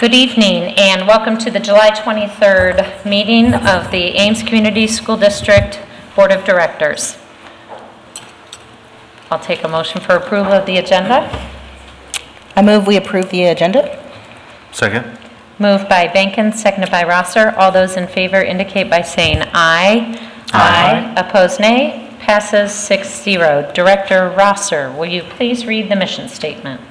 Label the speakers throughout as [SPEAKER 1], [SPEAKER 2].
[SPEAKER 1] Good evening and welcome to the July 23rd meeting of the Ames Community School District Board of Directors. I'll take a motion for approval of the agenda.
[SPEAKER 2] I move we approve the agenda.
[SPEAKER 3] Second.
[SPEAKER 1] Moved by Benkin, seconded by Rosser. All those in favor indicate by saying aye. Aye. Opposed, nay. Passes 6-0. Director Rosser, will you please read the mission statement?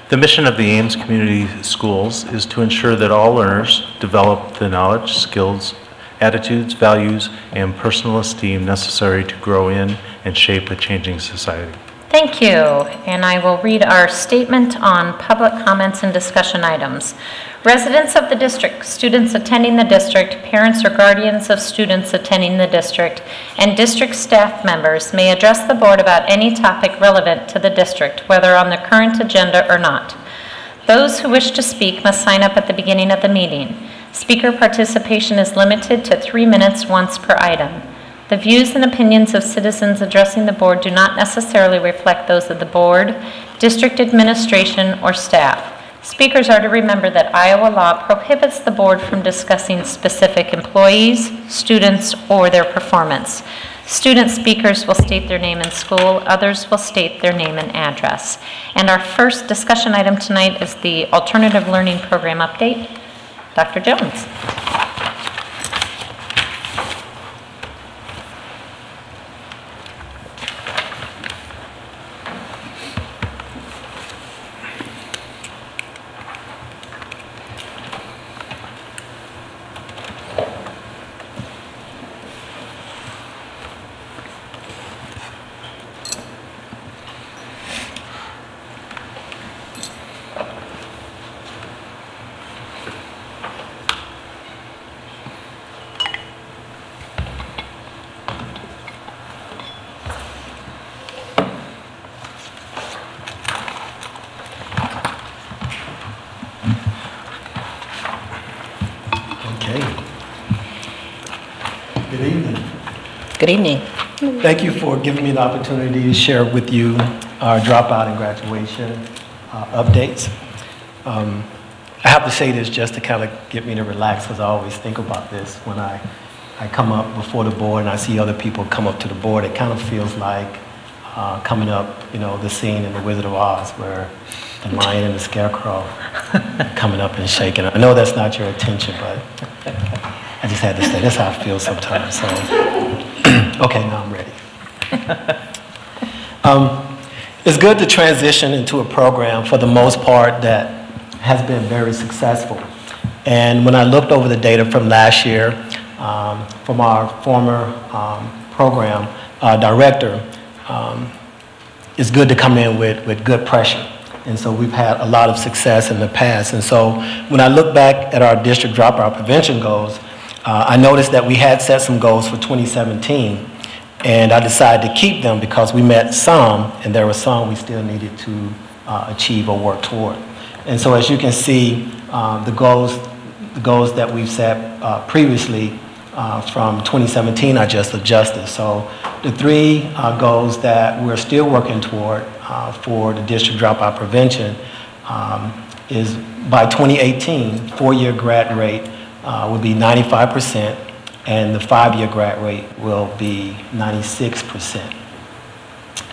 [SPEAKER 3] The mission of the Ames Community Schools is to ensure that all learners develop the knowledge, skills, attitudes, values, and personal esteem necessary to grow in and shape a changing society.
[SPEAKER 1] Thank you. And I will read our statement on public comments and discussion items. Residents of the district, students attending the district, parents or guardians of students attending the district, and district staff members may address the board about any topic relevant to the district, whether on the current agenda or not. Those who wish to speak must sign up at the beginning of the meeting. Speaker participation is limited to 3 minutes once per item. The views and opinions of citizens addressing the board do not necessarily reflect those of the board, district administration, or staff. Speakers are to remember that Iowa law prohibits the board from discussing specific employees, students, or their performance. Student speakers will state their name and school, others will state their name and address. And our first discussion item tonight is the Alternative Learning Program update. Dr. Jones.
[SPEAKER 2] Good evening.
[SPEAKER 4] Thank you for giving me the opportunity to share with you our dropout and graduation updates. I have to say this just to kind of get me to relax, because I always think about this when I come up before the board and I see other people come up to the board. It kind of feels like coming up, the scene in The Wizard of Oz where the lion and the scarecrow coming up and shaking. I know that's not your intention, but I just had to say that's how I feel sometimes. So. Okay, now I'm ready. It's good to transition into a program, for the most part, that has been very successful. And when I looked over the data from last year, from our former program director, it's good to come in with good pressure. And so we've had a lot of success in the past. And so when I look back at our district dropout prevention goals, I noticed that we had set some goals for 2017, and I decided to keep them because we met some, and there were some we still needed to achieve or work toward. And so as you can see, the goals that we've set previously from 2017 I just adjusted. So the 3 goals that we're still working toward for the district dropout prevention is by 2018, 4-year grad rate will be 95%, and the 5-year grad rate will be 96%.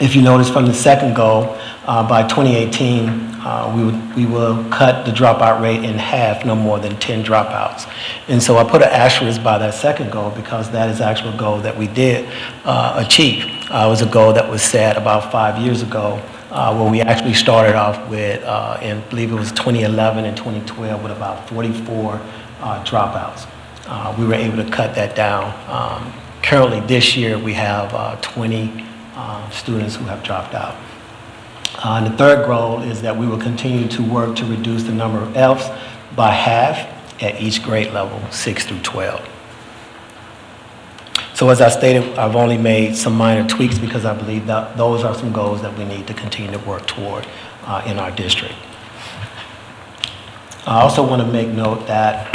[SPEAKER 4] If you notice from the second goal, by 2018, we will cut the dropout rate in half, no more than 10 dropouts. And so I put an asterisk by that second goal because that is actually a goal that we did achieve. It was a goal that was set about 5 years ago, where we actually started off with, I believe it was 2011 and 2012, with about 44 dropouts. We were able to cut that down. Currently this year we have 20 students who have dropped out. And the third goal is that we will continue to work to reduce the number of Fs by half at each grade level, 6 through 12. So as I stated, I've only made some minor tweaks because I believe that those are some goals that we need to continue to work toward in our district. I also want to make note that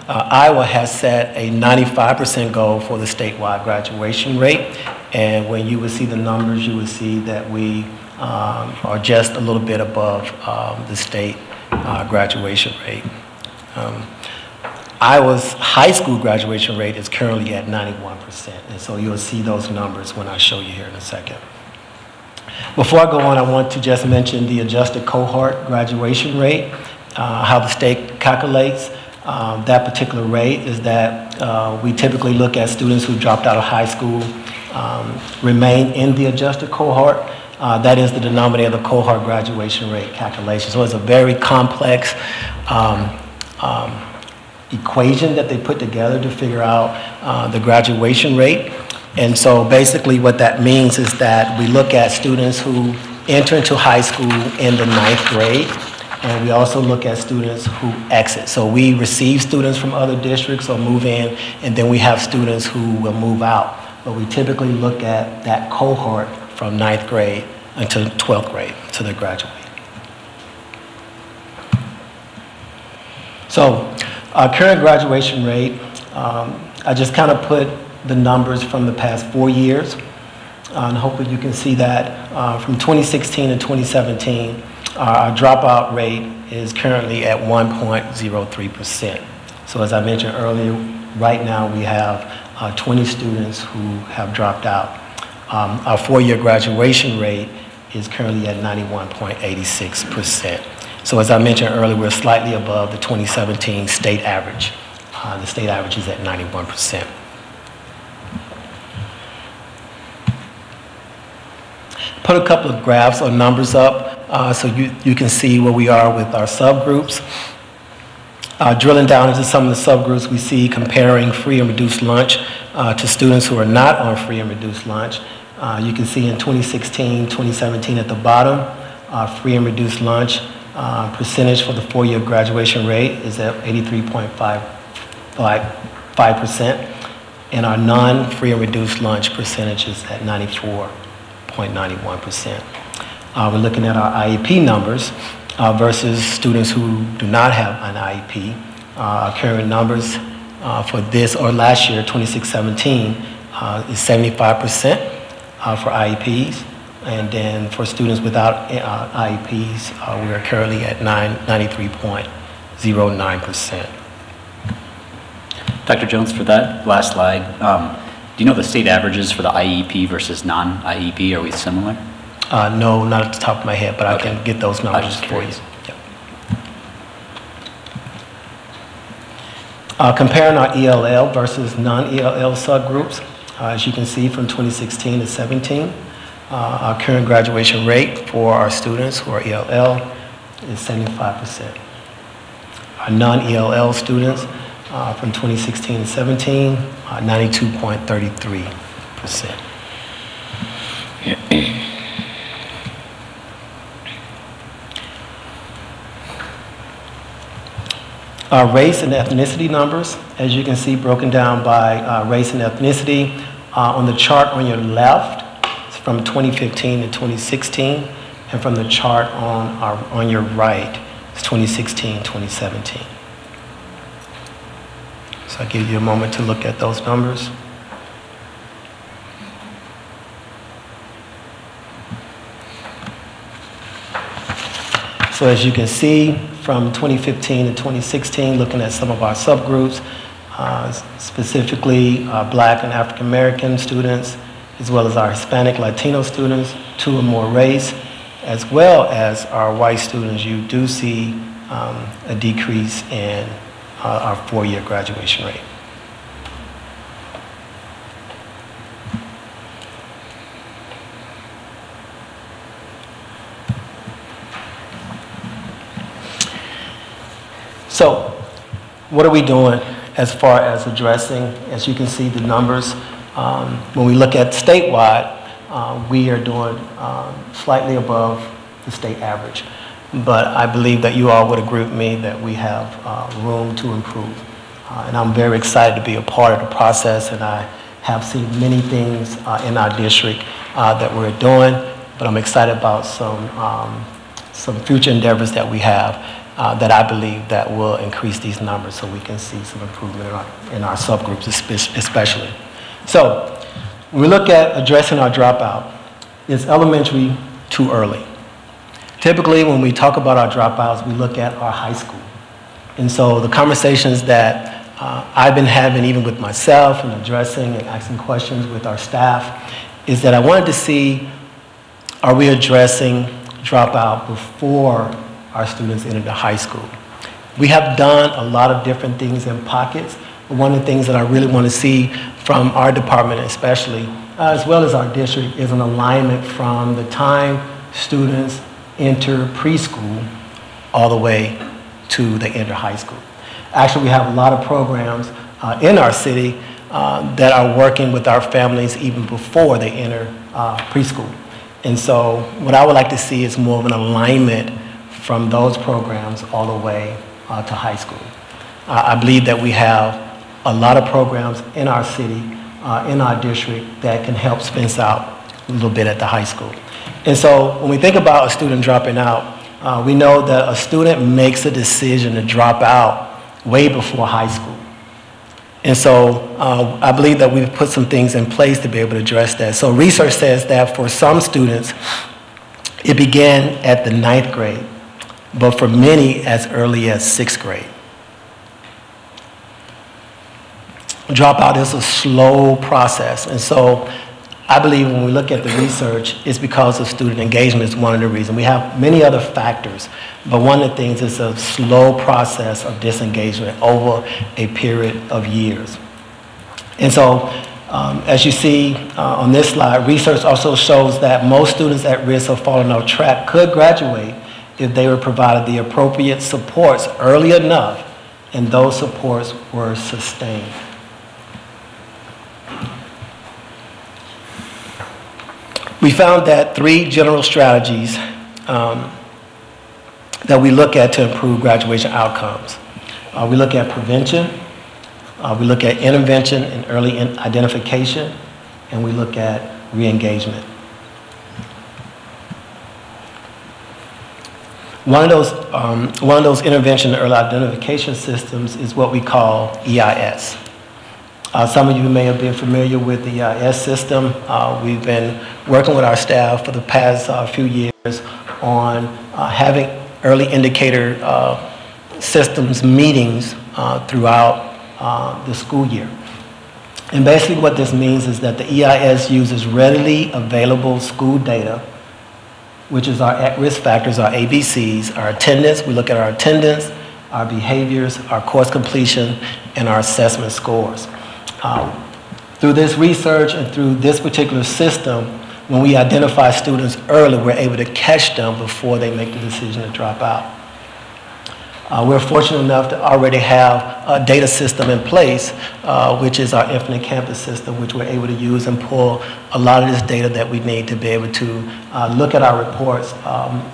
[SPEAKER 4] Iowa has set a 95% goal for the statewide graduation rate, and when you would see the numbers, you would see that we are just a little bit above the state graduation rate. Iowa's high school graduation rate is currently at 91%, and so you'll see those numbers when I show you here in a second. Before I go on, I want to just mention the adjusted cohort graduation rate, how the state calculates that particular rate is that we typically look at students who dropped out of high school, remain in the adjusted cohort. That is the denominator of the cohort graduation rate calculation. So it's a very complex equation that they put together to figure out the graduation rate. And so basically what that means is that we look at students who enter into high school in the 9th grade, and we also look at students who exit. So we receive students from other districts or move in, and then we have students who will move out. But we typically look at that cohort from 9th grade until 12th grade to they graduate. So our current graduation rate, I just kind of put the numbers from the past 4 years. And hopefully you can see that from 2016 to 2017, our dropout rate is currently at 1.03%. So as I mentioned earlier, right now we have 20 students who have dropped out. Our 4-year graduation rate is currently at 91.86%. So as I mentioned earlier, we're slightly above the 2017 state average. The state average is at 91%. Put a couple of graphs or numbers up so you can see where we are with our subgroups. Drilling down into some of the subgroups, we see comparing free and reduced lunch to students who are not on free and reduced lunch. You can see in 2016, 2017 at the bottom, free and reduced lunch percentage for the 4-year graduation rate is at 83.5%, and our non-free and reduced lunch percentage is at 94.91%. We're looking at our IEP numbers versus students who do not have an IEP. Our current numbers for this or last year, 26-17, is 75% for IEPs. And then for students without IEPs, we are currently at 93.09%.
[SPEAKER 5] Dr. Jones, for that last slide, do you know the state averages for the IEP versus non-IEP? Are we similar?
[SPEAKER 4] No, not at the top of my head, but okay. I can get those numbers for you. Yep. Comparing our ELL versus non-ELL subgroups, as you can see from 2016 to 17, our current graduation rate for our students who are ELL is 75%. Our non-ELL students from 2016 to 17, 92.33%. Our race and ethnicity numbers, as you can see, broken down by race and ethnicity. On the chart on your left, it's from 2015 to 2016, and from the chart on your right, it's 2016, 2017. So I'll give you a moment to look at those numbers. So as you can see, from 2015 to 2016, looking at some of our subgroups, specifically Black and African American students, as well as our Hispanic Latino students, 2 or more race, as well as our white students, you do see a decrease in our 4-year graduation rate. So, what are we doing as far as addressing, as you can see the numbers, when we look at statewide, we are doing slightly above the state average. But I believe that you all would agree with me that we have room to improve. And I'm very excited to be a part of the process, and I have seen many things in our district that we're doing, but I'm excited about some future endeavors that we have that I believe that will increase these numbers so we can see some improvement in our subgroups especially. So, when we look at addressing our dropout, is elementary too early? Typically, when we talk about our dropouts, we look at our high school. And so the conversations that I've been having even with myself and addressing and asking questions with our staff is that I wanted to see, are we addressing dropout before our students enter the high school? We have done a lot of different things in pockets, but one of the things that I really want to see from our department especially, as well as our district, is an alignment from the time students enter preschool all the way to they enter high school. Actually, we have a lot of programs in our city that are working with our families even before they enter preschool. And so what I would like to see is more of an alignment from those programs all the way to high school. I believe that we have a lot of programs in our city, in our district, that can help Spence out a little bit at the high school. And so when we think about a student dropping out, we know that a student makes a decision to drop out way before high school. And so I believe that we've put some things in place to be able to address that. So research says that for some students, it began at the 9th grade, but for many as early as 6th grade. Dropout is a slow process, and so I believe when we look at the research, it's because of student engagement is one of the reasons. We have many other factors, but one of the things is a slow process of disengagement over a period of years. And so, as you see on this slide, research also shows that most students at risk of falling off track could graduate if they were provided the appropriate supports early enough and those supports were sustained. We found that 3 general strategies that we look at to improve graduation outcomes. We look at prevention, we look at intervention and early identification, and we look at re-engagement. One of those intervention and early identification systems is what we call EIS. Some of you may have been familiar with the EIS system. We've been working with our staff for the past few years on having early indicator systems meetings throughout the school year. And basically what this means is that the EIS uses readily available school data, which is our at-risk factors, our ABCs, our attendance. We look at our attendance, our behaviors, our course completion, and our assessment scores. Through this research and through this particular system, when we identify students early, we're able to catch them before they make the decision to drop out. We're fortunate enough to already have a data system in place, which is our Infinite Campus system, which we're able to use and pull a lot of this data that we need to be able to look at our reports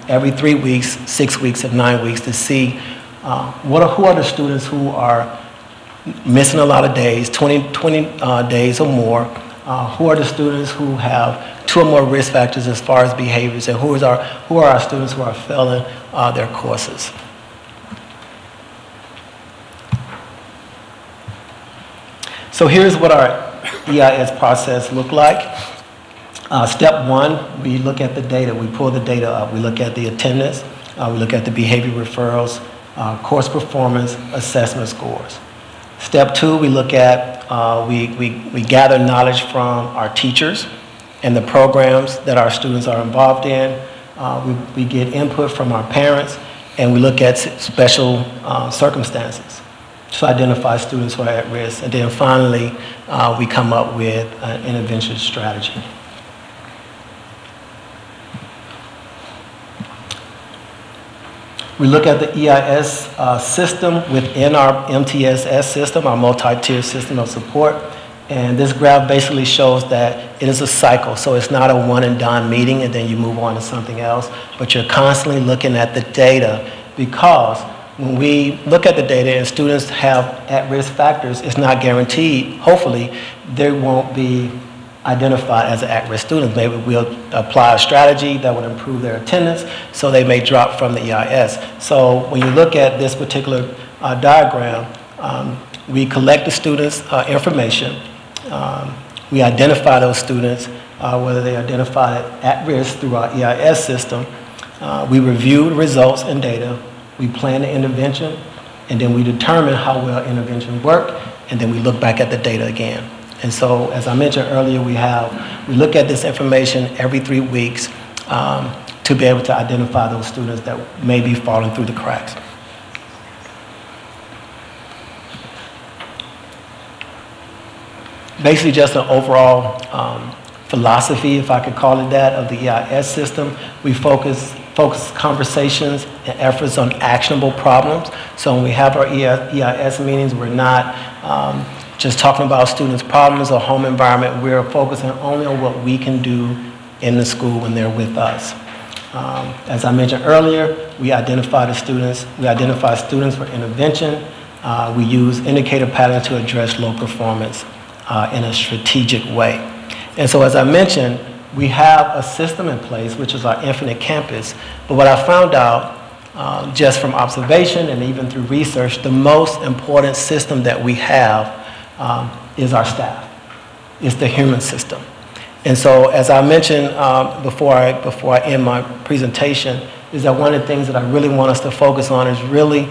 [SPEAKER 4] every 3 weeks, 6 weeks, and 9 weeks to see who are the students who are missing a lot of days, 20 days or more, who are the students who have 2 or more risk factors as far as behaviors, and who are our students who are failing their courses. So here's what our EIS process look like. Step 1, we look at the data. We pull the data up. We look at the attendance. We look at the behavior referrals, course performance, assessment scores. Step 2, we look at, we gather knowledge from our teachers and the programs that our students are involved in. We get input from our parents, and we look at special circumstances to identify students who are at risk. And then finally, we come up with an intervention strategy. We look at the EIS system within our MTSS system, our multi-tier system of support. And this graph basically shows that it is a cycle. So it's not a one and done meeting and then you move on to something else, but you're constantly looking at the data, because when we look at the data and students have at-risk factors, it's not guaranteed, hopefully, they won't be identified as an at-risk student. Maybe we'll apply a strategy that would improve their attendance, so they may drop from the EIS. So when you look at this particular diagram, we collect the students' information. We identify those students, whether they identify at risk through our EIS system, We review the results and data, we plan the intervention, and then we determine how well intervention worked, and then we look back at the data again. And so, as I mentioned earlier, we look at this information every 3 weeks to be able to identify those students that may be falling through the cracks. Basically just an overall philosophy, if I could call it that, of the EIS system. We focus conversations and efforts on actionable problems. So when we have our EIS meetings, we're not just talking about students' problems or home environment. We're focusing only on what we can do in the school when they're with us. As I mentioned earlier, we identify students for intervention. We use indicator patterns to address low performance in a strategic way. And so as I mentioned, we have a system in place, which is our Infinite Campus. But what I found out, just from observation and even through research, the most important system that we have is our staff. It's the human system. And so as I mentioned before I end my presentation, is that one of the things that I really want us to focus on is really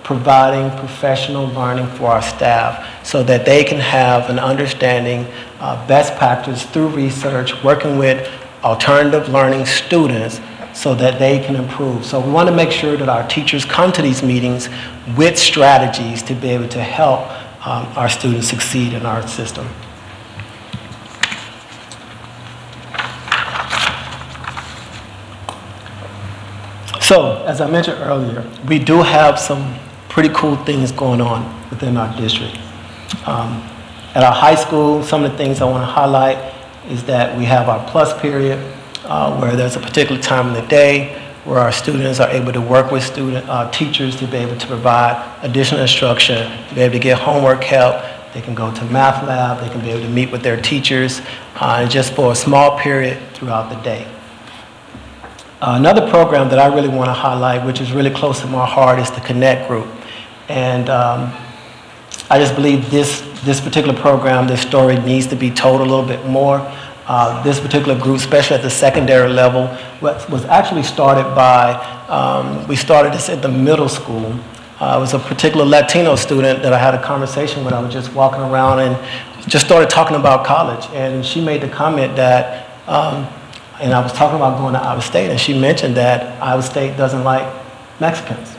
[SPEAKER 4] providing professional learning for our staff so that they can have an understanding of best practice through research, working with alternative learning students so that they can improve. So we want to make sure that our teachers come to these meetings with strategies to be able to help our students succeed in our system. So, as I mentioned earlier, we do have some pretty cool things going on within our district. At our high school, some of the things I want to highlight is that we have our plus period, where there's a particular time in the day where our students are able to work with teachers to be able to provide additional instruction, to be able to get homework help. They can go to math lab, they can be able to meet with their teachers, just for a small period throughout the day. Another program that I really want to highlight, which is really close to my heart, is the Connect Group. And I just believe this particular program, this story needs to be told a little bit more. This particular group, especially at the secondary level, was actually started by, we started this at the middle school. It was a particular Latino student that I had a conversation with. I was just walking around and just started talking about college. And she made the comment that, and I was talking about going to Iowa State, and she mentioned that Iowa State doesn't like Mexicans.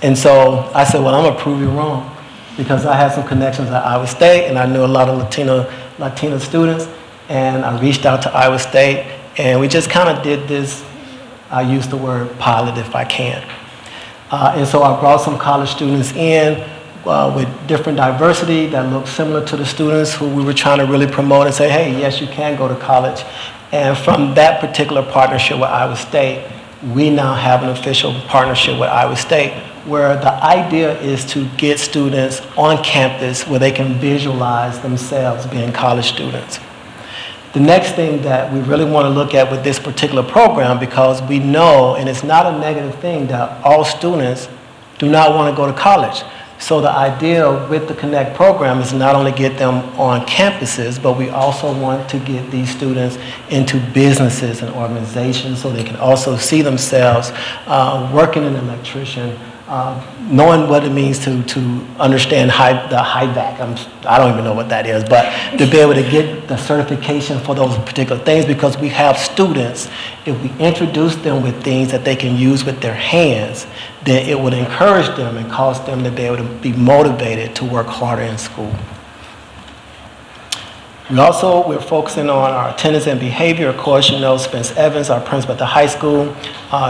[SPEAKER 4] And so I said, well, I'm going to prove you wrong, because I had some connections at Iowa State, and I knew a lot of Latino students, and I reached out to Iowa State, and we just kind of did this, I use the word pilot if I can. And so I brought some college students in with different diversity that looked similar to the students who we were trying to really promote and say, hey, yes, you can go to college. And from that particular partnership with Iowa State, we now have an official partnership with Iowa State, where the idea is to get students on campus where they can visualize themselves being college students. The next thing that we really want to look at with this particular program, because we know, and it's not a negative thing, that all students do not want to go to college. So the idea with the Connect program is not only get them on campuses, but we also want to get these students into businesses and organizations so they can also see themselves working as an electrician, knowing what it means to understand the HIVAC. I don't even know what that is, but to be able to get the certification for those particular things, because we have students, if we introduce them with things that they can use with their hands, then it would encourage them and cause them to be able to be motivated to work harder in school. We're focusing on our attendance and behavior. Of course, you know, Spence Evans, our principal at the high school,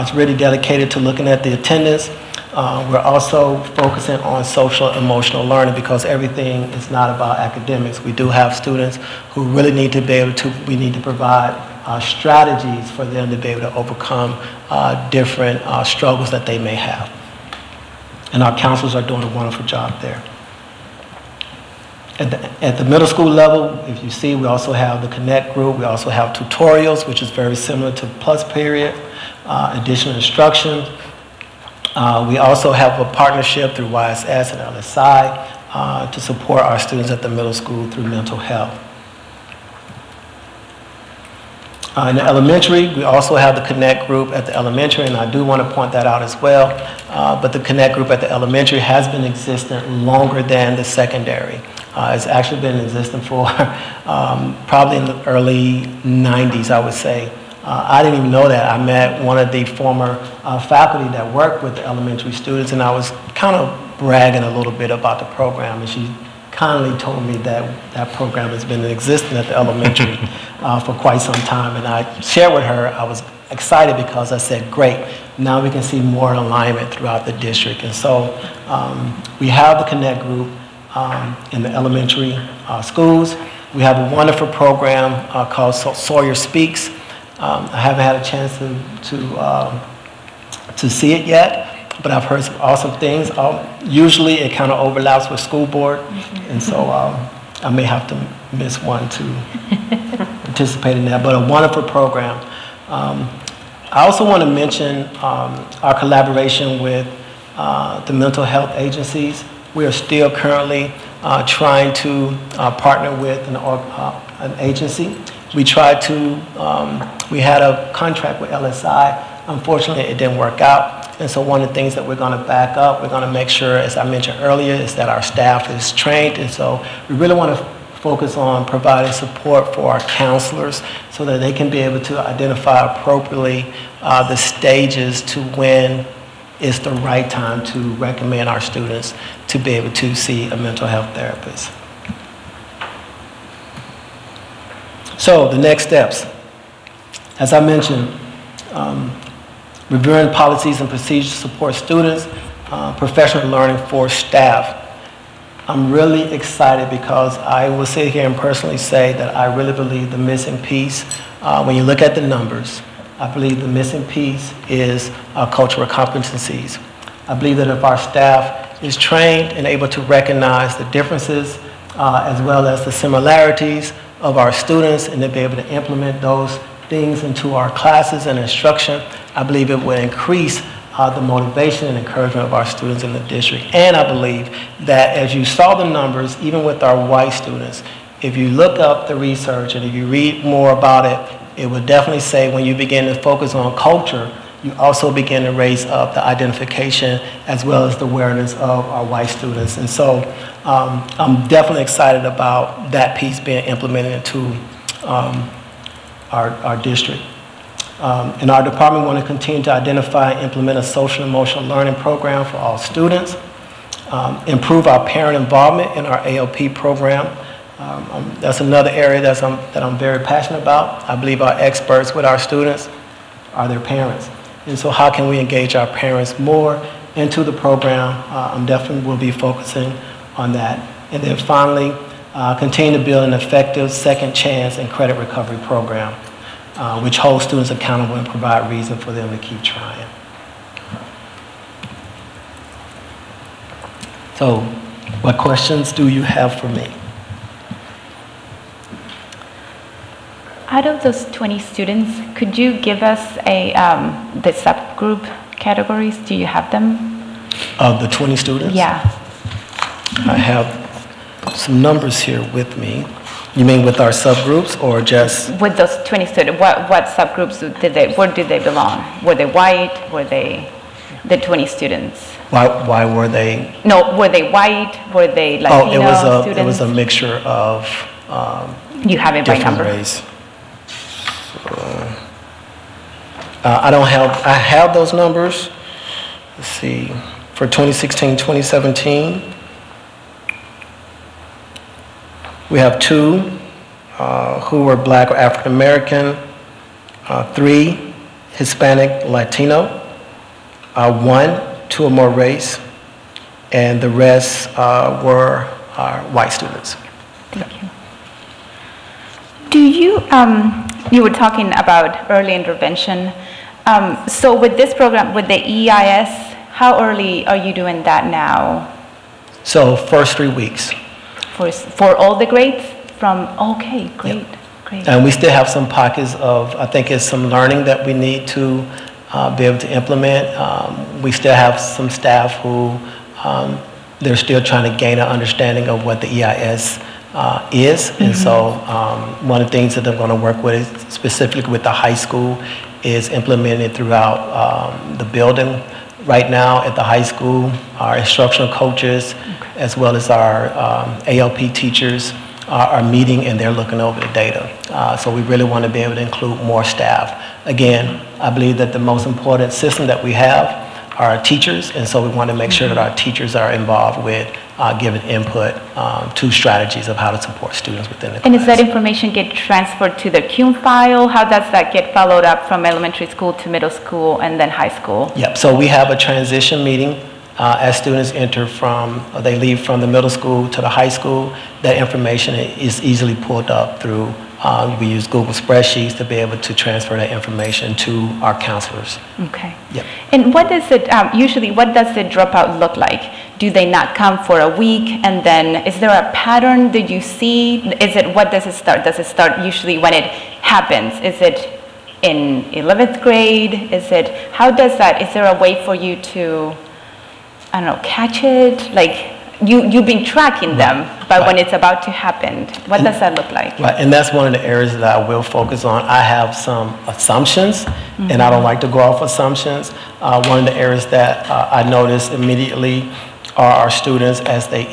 [SPEAKER 4] is really dedicated to looking at the attendance. We're also focusing on social emotional learning, because everything is not about academics. We do have students who really need to be able to, we need to provide strategies for them to be able to overcome different struggles that they may have. And our counselors are doing a wonderful job there. At the middle school level, if you see, we also have the Connect group. We also have tutorials, which is very similar to Plus Period, additional instruction. We also have a partnership through YSS and LSI to support our students at the middle school through mental health. In the elementary, we also have the Connect group at the elementary, and I do want to point that out as well. But the Connect group at the elementary has been existent longer than the secondary. It's actually been existent for probably in the early 90s, I would say. I didn't even know that. I met one of the former faculty that worked with the elementary students, and I was kind of bragging a little bit about the program, and she kindly told me that that program has been in existence at the elementary for quite some time. And I shared with her, I was excited because I said, great, now we can see more alignment throughout the district. And so we have the Connect group in the elementary schools. We have a wonderful program called Sawyer Speaks. I haven't had a chance to see it yet, but I've heard some awesome things. Usually it kind of overlaps with school board, and so I may have to miss one to participate in that, but a wonderful program. I also want to mention our collaboration with the mental health agencies. We are still currently trying to partner with an agency. We tried to, we had a contract with LSI. Unfortunately, it didn't work out. And so one of the things that we're going to back up, we're going to make sure, as I mentioned earlier, is that our staff is trained. And so we really want to focus on providing support for our counselors so that they can be able to identify appropriately the stages to when it's the right time to recommend our students to be able to see a mental health therapist. So the next steps, as I mentioned, reviewing policies and procedures to support students, professional learning for staff. I'm really excited because I will sit here and personally say that I really believe the missing piece, when you look at the numbers, I believe the missing piece is cultural competencies. I believe that if our staff is trained and able to recognize the differences as well as the similarities of our students and to be able to implement those things into our classes and instruction, I believe it will increase the motivation and encouragement of our students in the district. And I believe that as you saw the numbers, even with our white students, if you look up the research and if you read more about it, it would definitely say when you begin to focus on culture, you also begin to raise up the identification as well as the awareness of our white students. And so I'm definitely excited about that piece being implemented into our district. In our department, we want to continue to identify and implement a social and emotional learning program for all students, improve our parent involvement in our ALP program. That's another area that I'm very passionate about. I believe our experts with our students are their parents. And so how can we engage our parents more into the program? I'm definitely will be focusing on that. And then finally, continue to build an effective second chance and credit recovery program, which holds students accountable and provide reason for them to keep trying. So, what questions do you have for me?
[SPEAKER 6] Out of those 20 students, could you give us the subgroup categories? Do you have them?
[SPEAKER 4] Of the 20 students?
[SPEAKER 6] Yeah.
[SPEAKER 4] I have some numbers here with me. You mean with our subgroups or just?
[SPEAKER 6] With those 20 students, what subgroups where did they belong? Were they white? Were they the 20 students?
[SPEAKER 4] Why were they?
[SPEAKER 6] No, were they white? Were they Latino students?
[SPEAKER 4] It was a mixture of
[SPEAKER 6] you have it by
[SPEAKER 4] different
[SPEAKER 6] number.
[SPEAKER 4] race. I have those numbers. Let's see, for 2016, 2017, we have 2 who were Black or African American, 3 Hispanic, Latino, 1, 2 or more race, and the rest were our white students.
[SPEAKER 6] Thank you. Do you, you were talking about early intervention. So with this program, with the EIS, how early are you doing that now?
[SPEAKER 4] So first 3 weeks.
[SPEAKER 6] For all the grades? Okay, great,
[SPEAKER 4] Yep.
[SPEAKER 6] great.
[SPEAKER 4] And we still have some pockets of, I think it's some learning that we need to be able to implement. We still have some staff who, they're still trying to gain an understanding of what the EIS is. And so one of the things that I'm going to work with, specifically with the high school, is implementing it throughout the building. Right now at the high school, our instructional coaches, as well as our ALP teachers, are meeting and they're looking over the data. So we really want to be able to include more staff. Again, I believe that the most important system that we have are our teachers, and so we want to make sure that our teachers are involved with giving input to strategies of how to support students within the class.
[SPEAKER 6] And does that information get transferred to the CUME file? How does that get followed up from elementary school to middle school and then high school?
[SPEAKER 4] Yep, so we have a transition meeting as students they leave from the middle school to the high school. That information is easily pulled up through, we use Google spreadsheets to be able to transfer that information to our counselors.
[SPEAKER 6] Okay.
[SPEAKER 4] Yep.
[SPEAKER 6] And what does it, usually what does the dropout look like? Do they not come for a week, and then is there a pattern that you see? What does it start? Does it start usually when it happens? Is it in 11th grade? How does that, is there a way for you to, I don't know, catch it? Like, you've been tracking them, but when it's about to happen, what does that look like?
[SPEAKER 4] Right, and that's one of the areas that I will focus on. I have some assumptions, and I don't like to go off assumptions. One of the areas that I notice immediately are our students as they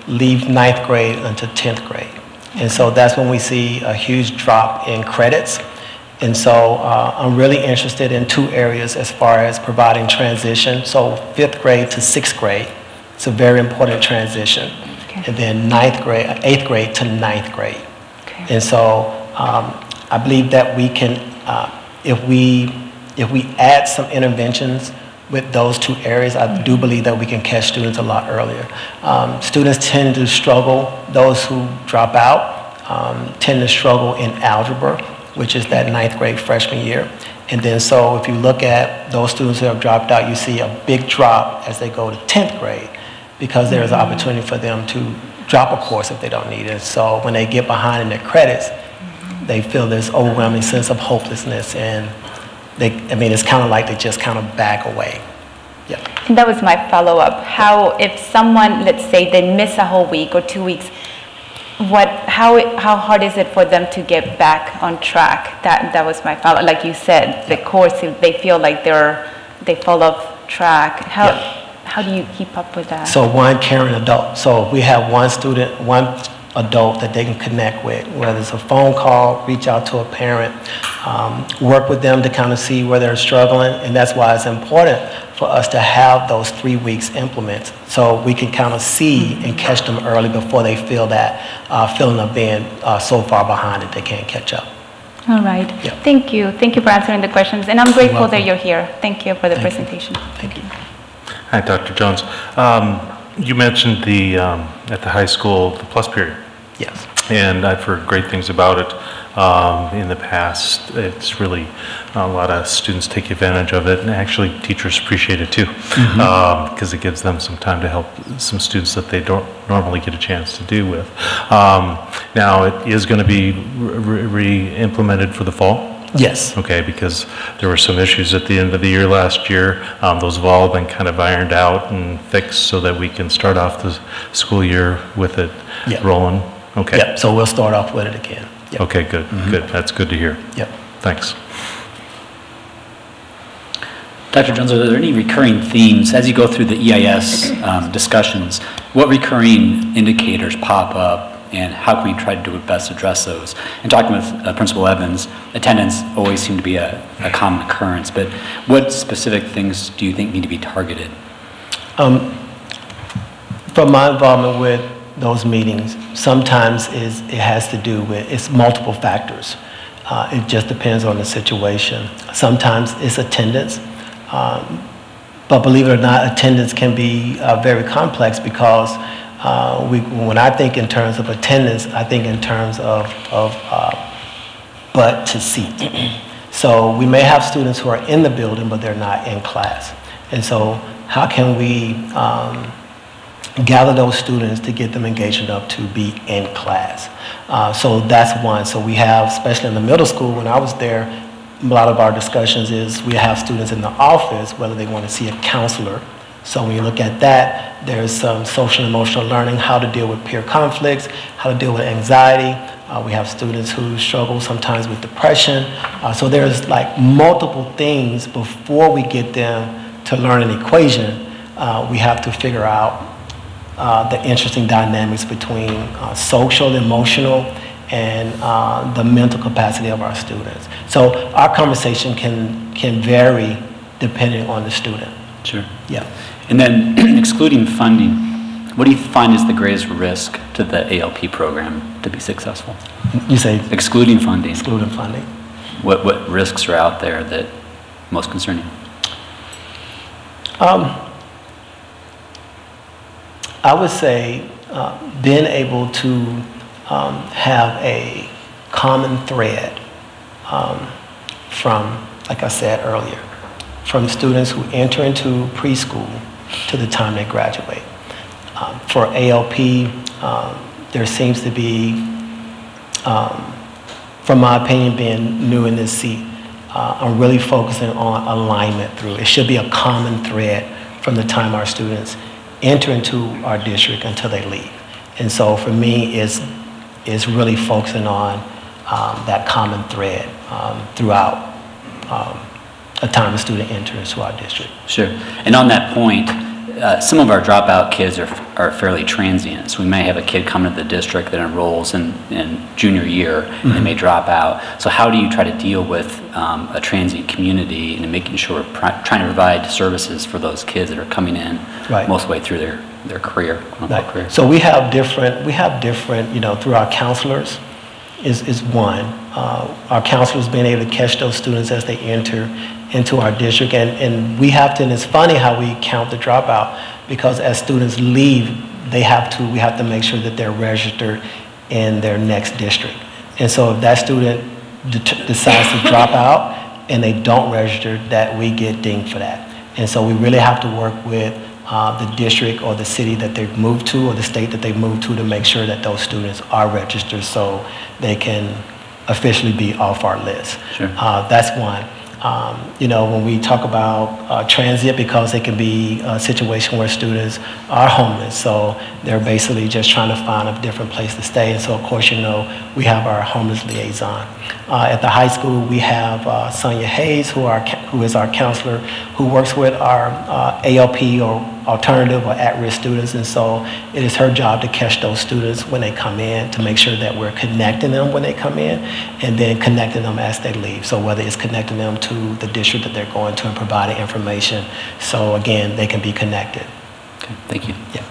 [SPEAKER 4] leave 9th grade into 10th grade. And so that's when we see a huge drop in credits. And so I'm really interested in two areas as far as providing transition. So 5th grade to 6th grade, it's a very important transition. Okay. And then 8th grade to 9th grade. Okay. And so I believe that we can, if we add some interventions with those two areas, I do believe that we can catch students a lot earlier. Students tend to struggle, those who drop out tend to struggle in algebra, which is that 9th grade freshman year. And then so if you look at those students who have dropped out, you see a big drop as they go to 10th grade, because there's an opportunity for them to drop a course if they don't need it. So when they get behind in their credits, they feel this overwhelming sense of hopelessness, and it's kind of like they just kind of back away. Yeah.
[SPEAKER 6] And that was my follow-up. How, if someone, let's say they miss a whole week or 2 weeks, how hard is it for them to get back on track? That was my follow-up. Like you said, the course, they feel like they fall off track. How do you keep up with that?
[SPEAKER 4] So one caring adult. So we have one adult that they can connect with, whether it's a phone call, reach out to a parent, work with them to kind of see where they're struggling. And that's why it's important for us to have those 3 weeks implements, so we can kind of see and catch them early before they feel that feeling of being so far behind that they can't catch up.
[SPEAKER 6] All right.
[SPEAKER 4] Yep.
[SPEAKER 6] Thank you. Thank you for answering the questions. And I'm grateful that you're here. Thank you for the presentation.
[SPEAKER 4] Thank you.
[SPEAKER 3] Hi, Dr. Jones. You mentioned at the high school, the plus period.
[SPEAKER 4] Yes.
[SPEAKER 3] And I've heard great things about it in the past. It's really, a lot of students take advantage of it, and actually teachers appreciate it too, because it gives them some time to help some students that they don't normally get a chance to do with. Now, it is going to be re-implemented for the fall?
[SPEAKER 4] Yes.
[SPEAKER 3] Okay, because there were some issues at the end of the year last year. Those have all been kind of ironed out and fixed so that we can start off the school year with it rolling. Okay.
[SPEAKER 4] Yep, so we'll start off with it again. Yep.
[SPEAKER 3] Okay, good, good. That's good to hear.
[SPEAKER 4] Yep.
[SPEAKER 3] Thanks.
[SPEAKER 5] Dr. Jones, are there any recurring themes as you go through the EIS discussions? What recurring indicators pop up, and how can we try to best address those? And talking with Principal Evans, attendance always seemed to be a common occurrence, but what specific things do you think need to be targeted?
[SPEAKER 4] From my involvement with those meetings, sometimes it has to do with, it's multiple factors. It just depends on the situation. Sometimes it's attendance, but believe it or not, attendance can be very complex, because when I think in terms of attendance, I think in terms of butt to seat. So we may have students who are in the building, but they're not in class. And so how can we gather those students to get them engaged enough to be in class? So that's one. So we have, especially in the middle school, when I was there, a lot of our discussions is we have students in the office, whether they want to see a counselor So when you look at that, there's some social and emotional learning, how to deal with peer conflicts, how to deal with anxiety. We have students who struggle sometimes with depression. So there's like multiple things before we get them to learn an equation. We have to figure out the interesting dynamics between social, emotional, and the mental capacity of our students. So our conversation can vary depending on the student.
[SPEAKER 5] Sure.
[SPEAKER 4] Yeah.
[SPEAKER 5] And then excluding funding, what do you find is the greatest risk to the ALP program to be successful?
[SPEAKER 4] You say
[SPEAKER 5] excluding funding.
[SPEAKER 4] excluding funding.
[SPEAKER 5] What risks are out there that most concerning?
[SPEAKER 4] I would say being able to have a common thread from, like I said earlier, from students who enter into preschool to the time they graduate. For ALP, there seems to be, from my opinion, being new in this seat, I'm really focusing on alignment through. It should be a common thread from the time our students enter into our district until they leave. And so for me, it's really focusing on that common thread throughout a time a student enters into our district.
[SPEAKER 5] Sure. And on that point, some of our dropout kids are fairly transient. So we may have a kid come to the district that enrolls in junior year, and they may drop out. So how do you try to deal with a transient community and making sure we're trying to provide services for those kids that are coming in most of the way through their career, quote-unquote career?
[SPEAKER 4] So we have different, through our counselors is one. Our counselors being able to catch those students as they enter into our district, and we have to, and it's funny how we count the dropout, because as students leave, we have to make sure that they're registered in their next district. And so if that student decides to drop out and they don't register, that we get dinged for that. And so we really have to work with the district or the city that they've moved to or the state that they've moved to make sure that those students are registered so they can officially be off our list.
[SPEAKER 5] Sure.
[SPEAKER 4] That's one. When we talk about transit, because it can be a situation where students are homeless, so they're basically just trying to find a different place to stay. And so, of course, we have our homeless liaison. At the high school, we have Sonia Hayes, who is our counselor, who works with our ALP or alternative or at-risk students. And so it is her job to catch those students when they come in, to make sure that we're connecting them when they come in, and then connecting them as they leave. So whether it's connecting them to the district that they're going to and providing information, so again, they can be connected.
[SPEAKER 5] Okay, thank you.
[SPEAKER 4] Yeah.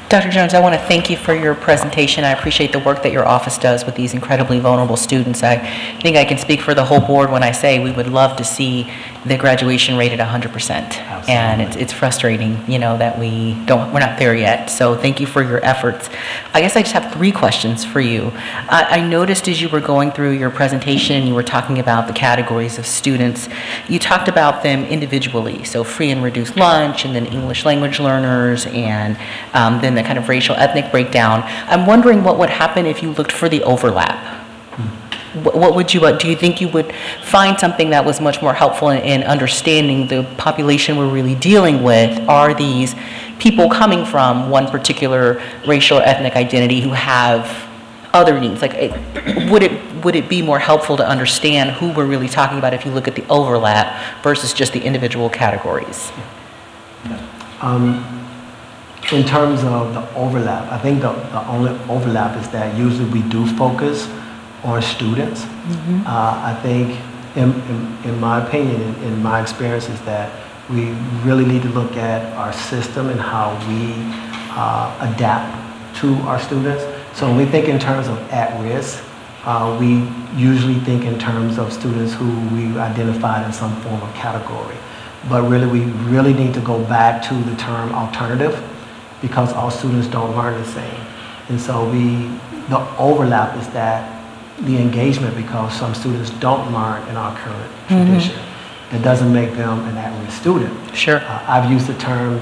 [SPEAKER 2] Dr. Jones, I want to thank you for your presentation. I appreciate the work that your office does with these incredibly vulnerable students. I think I can speak for the whole board when I say we would love to see the graduation rate at 100%.
[SPEAKER 5] Absolutely.
[SPEAKER 2] And it's frustrating, that we're not there yet. So thank you for your efforts. I guess I just have 3 questions for you. I noticed as you were going through your presentation, you were talking about the categories of students. You talked about them individually, so free and reduced lunch, and then English language learners, and then the kind of racial ethnic breakdown. I'm wondering what would happen if you looked for the overlap. What would you, do you think you would find something that was much more helpful in understanding the population we're really dealing with? Are these people coming from one particular racial or ethnic identity who have other needs? Like, would it be more helpful to understand who we're really talking about if you look at the overlap versus just the individual categories?
[SPEAKER 4] In terms of the overlap, I think the only overlap is that usually we do focus on students. Mm-hmm. I think, in my opinion, in my experience, is that we really need to look at our system and how we adapt to our students. So when we think in terms of at-risk, we usually think in terms of students who we've identified in some form of category. But really, we really need to go back to the term alternative, because all students don't learn the same. And so the overlap is that the engagement, because some students don't learn in our current tradition. That doesn't make them an at-risk student.
[SPEAKER 2] Sure.
[SPEAKER 4] I've used the term,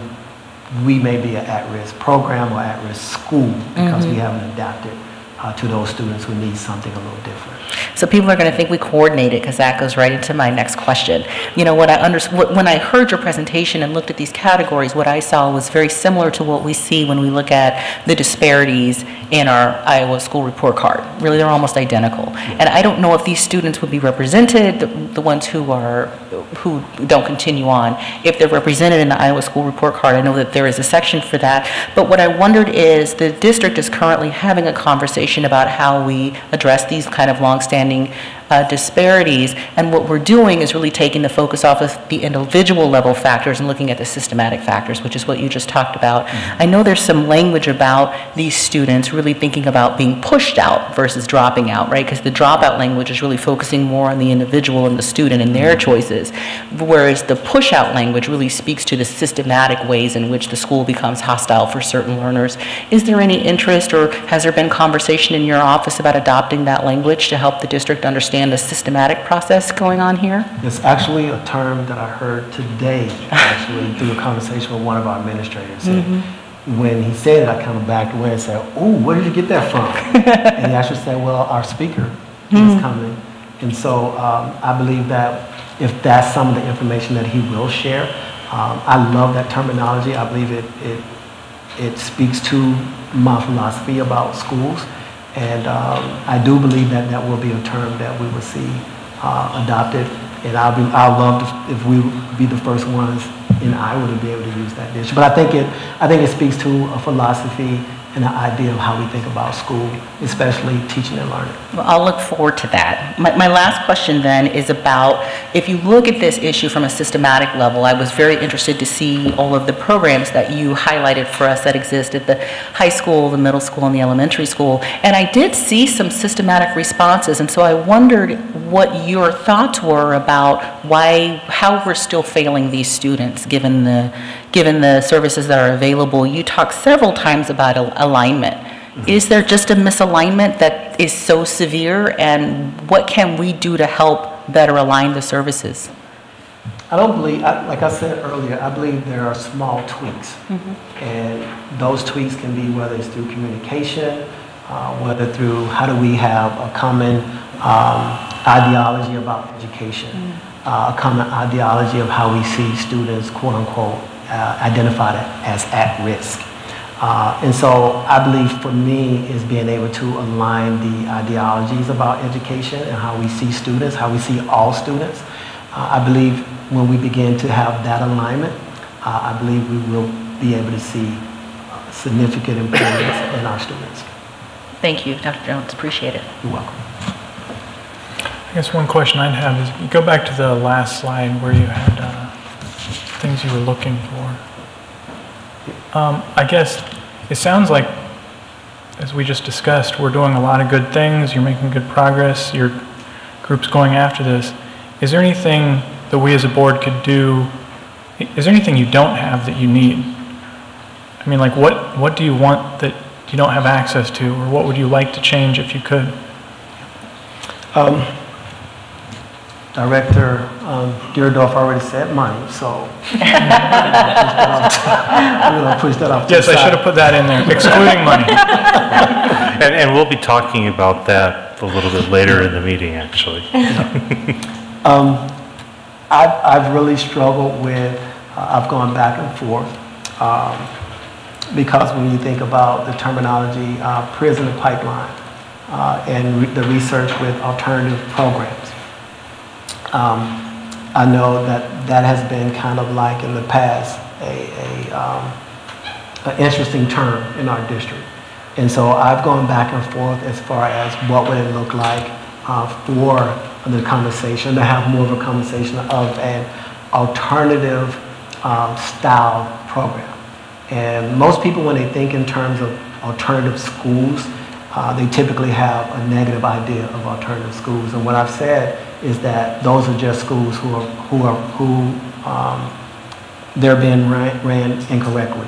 [SPEAKER 4] we may be an at-risk program or at-risk school, because we haven't adapted to those students who need something a little different.
[SPEAKER 2] So people are going to think we coordinated, because that goes right into my next question. You know, when I heard your presentation and looked at these categories, what I saw was very similar to what we see when we look at the disparities in our Iowa school report card. Really, they're almost identical. And I don't know if these students would be represented, the ones who don't continue on, if they're represented in the Iowa school report card. I know that there is a section for that. But what I wondered is, the district is currently having a conversation about how we address these kind of longstanding disparities, and what we're doing is really taking the focus off of the individual level factors and looking at the systematic factors, which is what you just talked about. I know there's some language about these students really thinking about being pushed out versus dropping out, right? Because the dropout language is really focusing more on the individual and the student and their choices, whereas the push out language really speaks to the systematic ways in which the school becomes hostile for certain learners. Is there any interest, or has there been conversation in your office about adopting that language to help the district understand the systematic process going on here?
[SPEAKER 4] It's actually a term that I heard today, actually, through a conversation with one of our administrators. And when he said it, I kind of backed away and said, "Oh, where did you get that from?" And he actually said, "Well, our speaker is coming." And so I believe that if that's some of the information that he will share, I love that terminology. I believe it speaks to my philosophy about schools. And I do believe that that will be a term that we will see adopted. And I'd love if we would be the first ones in Iowa to be able to use that dish. But I think it speaks to a philosophy and an idea of how we think about school, especially teaching and learning.
[SPEAKER 2] Well, I'll look forward to that. My last question then is about, if you look at this issue from a systematic level, I was very interested to see all of the programs that you highlighted for us that exist at the high school, the middle school, and the elementary school. And I did see some systematic responses, and so I wondered what your thoughts were about how we're still failing these students given the services that are available. You talked several times about alignment. Is there just a misalignment that is so severe, and what can we do to help better align the services?
[SPEAKER 4] I don't believe, like I said earlier, I believe there are small tweaks. And those tweaks can be whether it's through communication, whether through how do we have a common ideology about education, a common ideology of how we see students, quote unquote, identified as at risk. And so I believe for me is being able to align the ideologies about education and how we see students, how we see all students. I believe when we begin to have that alignment, I believe we will be able to see significant improvements in our students.
[SPEAKER 2] Thank you, Dr. Jones. Appreciate it.
[SPEAKER 4] You're welcome.
[SPEAKER 7] I guess one question I'd have is, you go back to the last slide where you had things you were looking for. I guess it sounds like, as we just discussed, we're doing a lot of good things, you're making good progress, your group's going after this. Is there anything that we as a board could do? Is there anything you don't have that you need? I mean, like, what do you want that you don't have access to, or what would you like to change if you could?
[SPEAKER 4] Director Deerdorf already said money, so we're going to push that off to
[SPEAKER 7] Yes,
[SPEAKER 4] the
[SPEAKER 7] I
[SPEAKER 4] side.
[SPEAKER 7] should have put that in there, excluding money.
[SPEAKER 3] And we'll be talking about that a little bit later in the meeting, actually.
[SPEAKER 4] I've really struggled with, I've gone back and forth, because when you think about the terminology, prison pipeline, and the research with alternative programs, I know that has been kind of like in the past an interesting term in our district. And so I've gone back and forth as far as what would it look like for the conversation, to have more of a conversation of an alternative style program. And most people, when they think in terms of alternative schools, they typically have a negative idea of alternative schools. And what I've said is that those are just schools they're being ran incorrectly,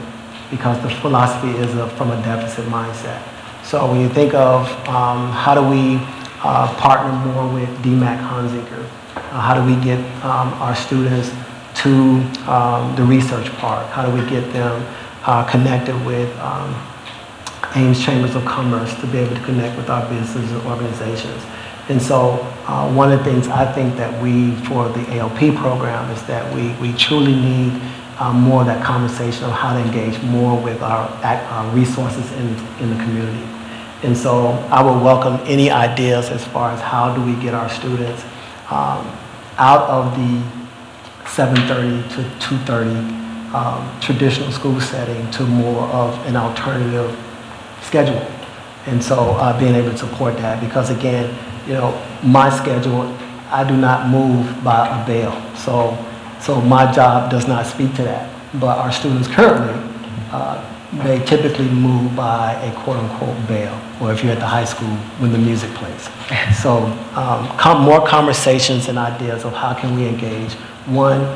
[SPEAKER 4] because the philosophy is from a deficit mindset. So when you think of how do we partner more with DMAC Hunziker, how do we get our students to the research part, how do we get them connected with Ames Chambers of Commerce to be able to connect with our businesses and organizations. And so one of the things I think that we, for the ALP program, is that we truly need more of that conversation of how to engage more with our resources in the community. And so I would welcome any ideas as far as how do we get our students out of the 7:30 to 2:30 traditional school setting to more of an alternative schedule. And so being able to support that, because again, you know, my schedule, I do not move by a bell. So my job does not speak to that. But our students currently, they typically move by a quote-unquote bell, or if you're at the high school, when the music plays. So more conversations and ideas of how can we engage. One,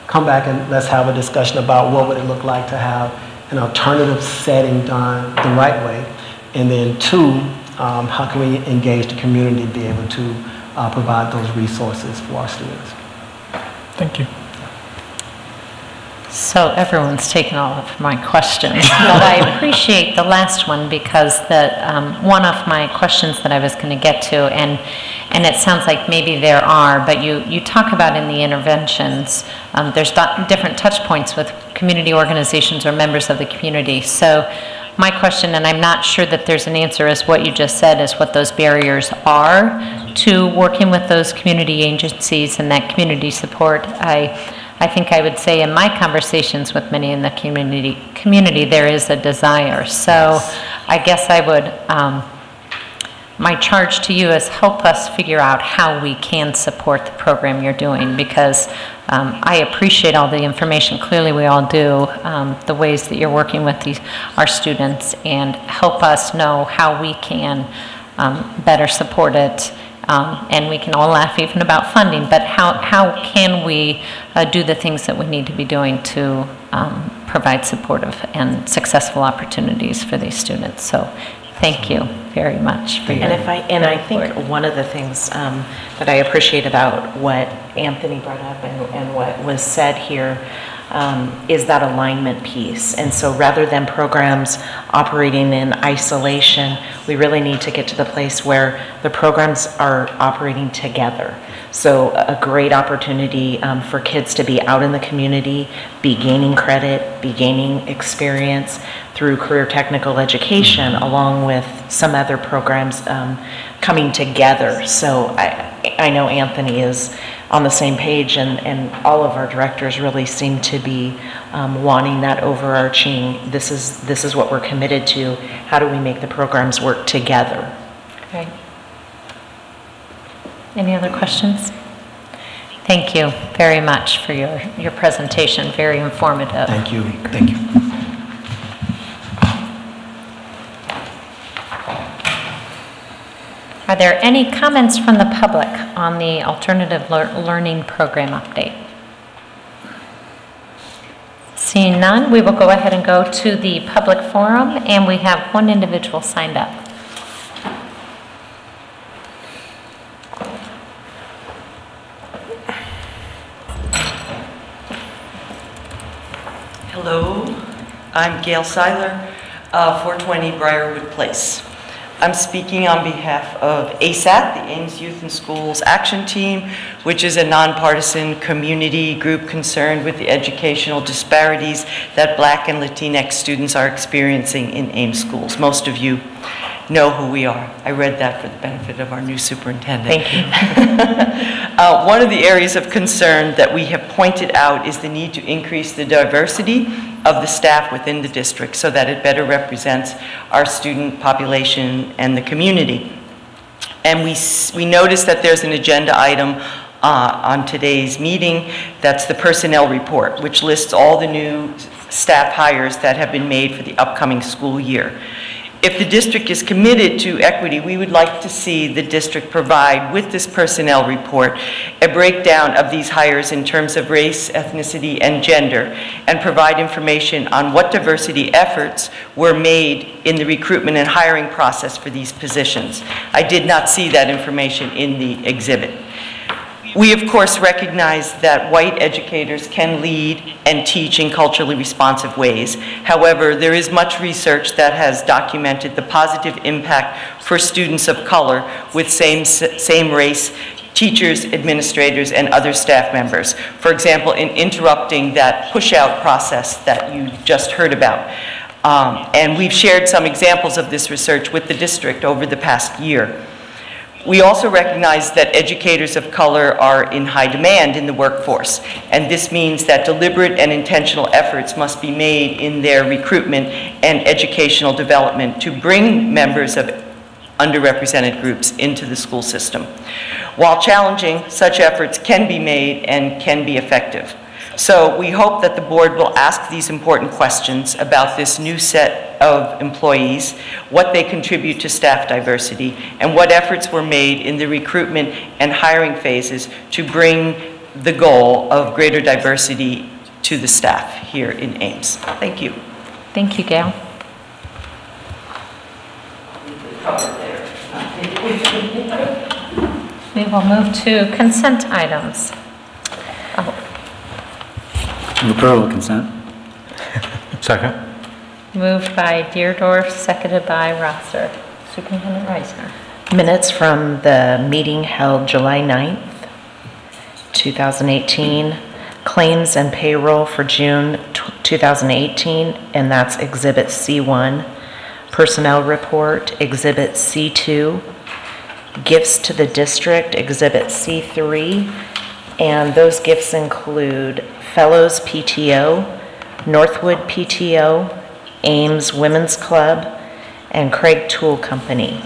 [SPEAKER 4] come back and let's have a discussion about what would it look like to have an alternative setting done the right way. And then two, how can we engage the community to be able to provide those resources for our students.
[SPEAKER 7] Thank you.
[SPEAKER 1] So everyone's taken all of my questions, but I appreciate the last one because one of my questions that I was going to get to, and it sounds like maybe there are, but you talk about in the interventions, there's different touch points with community organizations or members of the community. So my question, and I'm not sure that there's an answer, is what you just said, is what those barriers are to working with those community agencies and that community support. I think I would say in my conversations with many in the community there is a desire. So I guess I would, my charge to you is help us figure out how we can support the program you're doing, because I appreciate all the information. Clearly we all do, the ways that you're working with our students, and help us know how we can better support it. And we can all laugh even about funding, but how can we do the things that we need to be doing to provide supportive and successful opportunities for these students? So thank you very much for your
[SPEAKER 2] I think one of the things that I appreciate about what Anthony brought up and what was said here is that alignment piece. And so rather than programs operating in isolation, we really need to get to the place where the programs are operating together. So a great opportunity for kids to be out in the community, be gaining credit, be gaining experience through career technical education, along with some other programs coming together. So I know Anthony is on the same page, and all of our directors really seem to be wanting that overarching, this is what we're committed to, how do we make the programs work together?
[SPEAKER 1] Great. Any other questions? Thank you very much for your presentation, very informative.
[SPEAKER 4] Thank you. Thank you.
[SPEAKER 1] Are there any comments from the public on the Alternative Learning Program update? Seeing none, we will go ahead and go to the public forum, and we have one individual signed up.
[SPEAKER 8] Hello, I'm Gayle Siler, 420 Briarwood Place. I'm speaking on behalf of ASAT, the Ames Youth and Schools Action Team, which is a nonpartisan community group concerned with the educational disparities that Black and Latinx students are experiencing in Ames schools. Most of you know who we are. I read that for the benefit of our new superintendent.
[SPEAKER 1] Thank you.
[SPEAKER 8] One of the areas of concern that we have pointed out is the need to increase the diversity of the staff within the district so that it better represents our student population and the community. And we noticed that there's an agenda item on today's meeting, that's the personnel report, which lists all the new staff hires that have been made for the upcoming school year. If the district is committed to equity, we would like to see the district provide with this personnel report a breakdown of these hires in terms of race, ethnicity, and gender, and provide information on what diversity efforts were made in the recruitment and hiring process for these positions. I did not see that information in the exhibit. We We, of course, recognize that white educators can lead and teach in culturally responsive ways. However, there is much research that has documented the positive impact for students of color with same race teachers, administrators, and other staff members. For example, in interrupting that push-out process that you just heard about. And we've shared some examples of this research with the district over the past year. We also recognize that educators of color are in high demand in the workforce, and this means that deliberate and intentional efforts must be made in their recruitment and educational development to bring members of underrepresented groups into the school system. While challenging, such efforts can be made and can be effective. So we hope that the board will ask these important questions about this new set of employees, what they contribute to staff diversity, and what efforts were made in the recruitment and hiring phases to bring the goal of greater diversity to the staff here in Ames. Thank you.
[SPEAKER 1] Thank you, Gayle. We will move to consent items.
[SPEAKER 5] Approval of consent.
[SPEAKER 3] Second.
[SPEAKER 1] Moved by Deerdorf, seconded by Rosser. Superintendent Reisner.
[SPEAKER 2] Minutes from the meeting held July 9th, 2018. Claims and payroll for June 2018, and that's Exhibit C1. Personnel report, Exhibit C2. Gifts to the district, Exhibit C3. And those gifts include Fellows PTO, Northwood PTO, Ames Women's Club, and Craig Tool Company.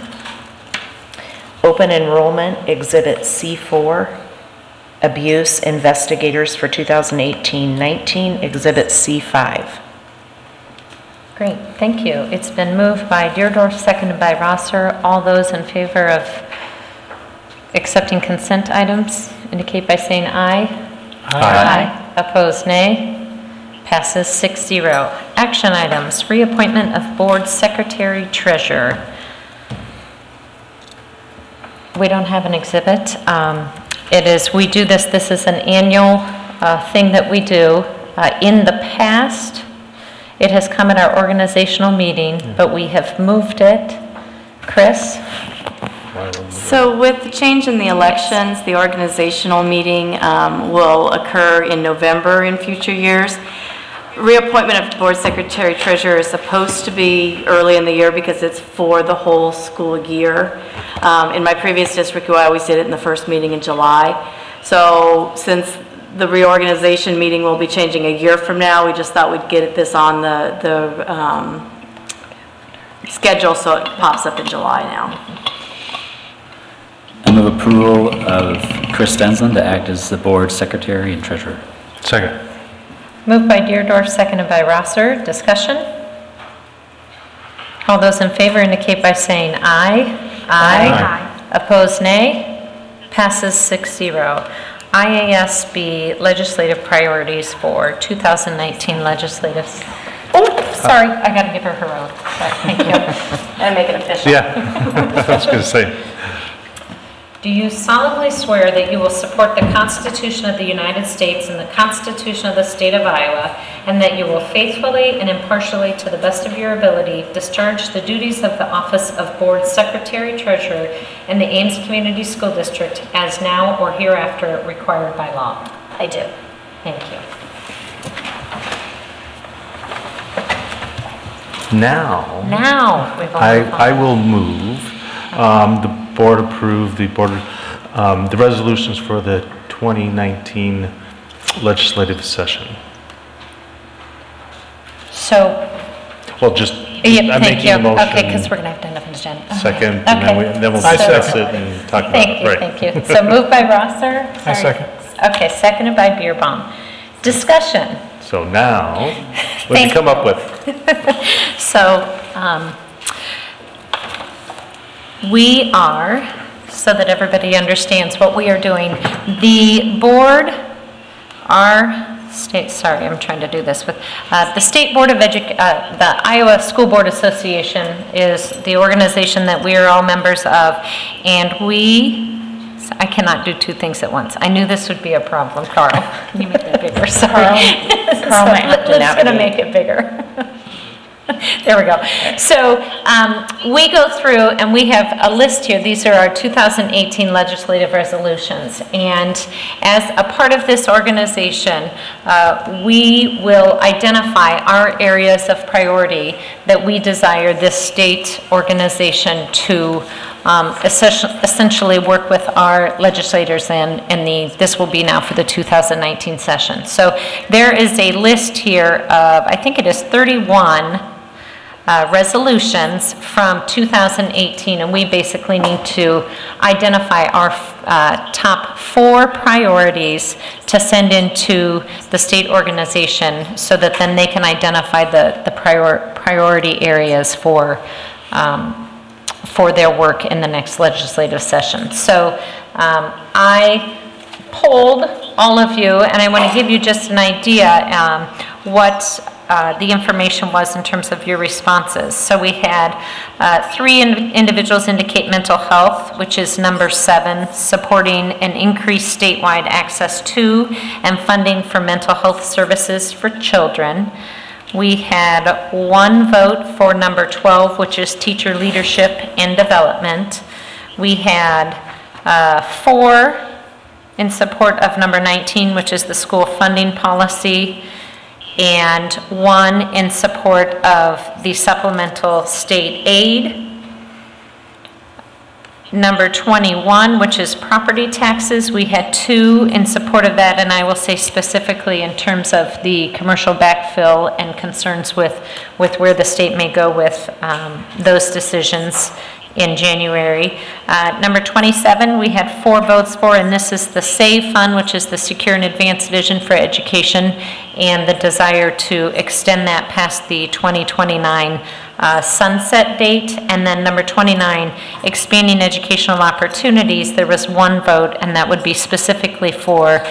[SPEAKER 2] Open enrollment, Exhibit C4. Abuse investigators for 2018-19, Exhibit C5.
[SPEAKER 1] Great, thank you. It's been moved by Deerdorf, seconded by Rosser. All those in favor of accepting consent items indicate by saying aye. Aye. Opposed, nay. Passes 6-0. Action items, reappointment of board secretary treasurer. We don't have an exhibit. We do this is an annual thing that we do. In the past, it has come at our organizational meeting, but we have moved it. Chris?
[SPEAKER 9] So with the change in the elections, the organizational meeting will occur in November in future years. Reappointment of board secretary treasurer is supposed to be early in the year because it's for the whole school year. In my previous district, I always did it in the first meeting in July. So since the reorganization meeting will be changing a year from now, we just thought we'd get this on the schedule so it pops up in July now.
[SPEAKER 5] I move approval of Chris Stensland to act as the board secretary and treasurer.
[SPEAKER 3] Second.
[SPEAKER 1] Moved by Deerdorf, seconded by Rosser. Discussion? All those in favor indicate by saying aye. Aye. Opposed, nay. Passes 6-0. IASB legislative priorities for 2019 legislative. Oh, sorry, I got to give her her own. Thank you.
[SPEAKER 9] And make it official.
[SPEAKER 3] Yeah, I was going to say.
[SPEAKER 1] Do you solemnly swear that you will support the Constitution of the United States and the Constitution of the State of Iowa, and that you will faithfully and impartially, to the best of your ability, discharge the duties of the office of Board Secretary Treasurer in the Ames Community School District as now or hereafter required by law?
[SPEAKER 9] I do.
[SPEAKER 1] Thank you.
[SPEAKER 3] Now,
[SPEAKER 1] I
[SPEAKER 3] will move the board approve the resolutions for the 2019 legislative session.
[SPEAKER 1] So,
[SPEAKER 3] well, just I'm making a motion.
[SPEAKER 1] Okay, because we're going to have to end up in the agenda.
[SPEAKER 3] Second,
[SPEAKER 1] okay.
[SPEAKER 3] and then we'll discuss it and talk about it. Right.
[SPEAKER 1] Thank you. So moved by Rosser.
[SPEAKER 7] I second.
[SPEAKER 1] Okay, seconded by Beerbaum. Discussion.
[SPEAKER 3] So now, what did you come up with?
[SPEAKER 1] So, we are, so that everybody understands what we are doing, the board, I'm trying to do this with, the State Board of the Iowa School Board Association is the organization that we are all members of, and we So I cannot do two things at once. I knew this would be a problem, Carl. Can you make that bigger? Sorry.
[SPEAKER 2] Carl might have to
[SPEAKER 1] Liz is going to
[SPEAKER 2] navigate.
[SPEAKER 1] make it bigger. There we go. So we go through and we have a list here. These are our 2018 legislative resolutions. And as a part of this organization, we will identify our areas of priority that we desire this state organization to essentially work with our legislators in this will be now for the 2019 session. So there is a list here of, I think it is 31 resolutions from 2018, and we basically need to identify our top 4 priorities to send into the state organization so that then they can identify the priority areas for their work in the next legislative session. So I polled all of you, and I want to give you just an idea what the information was in terms of your responses. So we had 3 individuals indicate mental health, which is number 7, supporting an increased statewide access to and funding for mental health services for children. We had 1 vote for number 12, which is teacher leadership and development. We had 4 in support of number 19, which is the school funding policy, and 1 in support of the supplemental state aid. Number 21, which is property taxes, we had 2 in support of that, and I will say specifically in terms of the commercial backfill and concerns with where the state may go with those decisions in January. Number 27, we had 4 votes for, and this is the SAVE Fund, which is the Secure and Advanced Vision for Education, and the desire to extend that past the 2029 sunset date. And then number 29, expanding educational opportunities, there was 1 vote, and that would be specifically for